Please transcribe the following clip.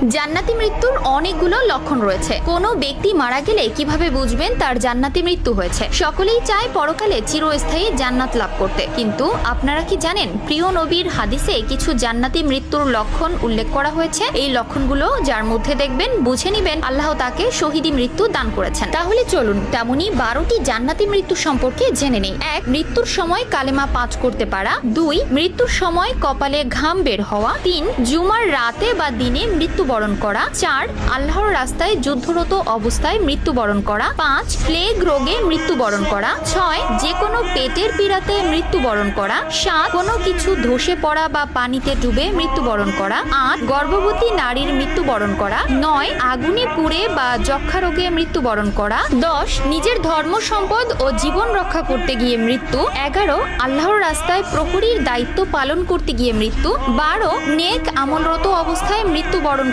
জান্নাতি মৃত্যুর অনেকগুলো লক্ষণ রয়েছে। কোনো ব্যক্তি মারা গেলে কিভাবে বুঝবেন তার জান্নাতি মৃত্যু হয়েছে? সকলেই চায় পরকালে চিরস্থায়ী জান্নাত লাভ করতে, কিন্তু আপনারা কি জানেন প্রিয় নবীর হাদিসে কিছু জান্নাতি মৃত্যুর লক্ষণ উল্লেখ করা হয়েছে। এই লক্ষণগুলো যার মধ্যে দেখবেন বুঝে নিবেন আল্লাহ তাকে শহীদি মৃত্যু দান করেছেন। তাহলে চলুন তেমনি 12টি জান্নাতি মৃত্যু সম্পর্কে জেনে নেই। 1. মৃত্যুর সময় কালেমা পাঠ করতে পারা। 2. মৃত্যুর সময় কপালে ঘাম বের হওয়া। 3. জুমার রাতে বা দিনে মৃত্যুবরণ করা। 4. আল্লাহর রাস্তায় যুদ্ধরত অবস্থায় মৃত্যুবরণ করা। 5. প্লেগ রোগে মৃত্যুবরণ করা। 6. যে কোনো পেটের পীড়াতে মৃত্যুবরণ করা। 7. কোনো কিছু ধসে পড়া বা পানিতে ডুবে মৃত্যুবরণ করা। 8. গর্ভবতী নারীর মৃত্যুবরণ করা। 9. আগুনে পুড়ে বা যক্ষা রোগে মৃত্যুবরণ করা। 10. নিজের ধর্ম সম্পদ ও জীবন রক্ষা করতে গিয়ে মৃত্যু। 11. আল্লাহর রাস্তায় প্রহরীর দায়িত্ব পালন করতে গিয়ে মৃত্যু। 12. নেক আমলরত অবস্থায় মৃত্যুবরণ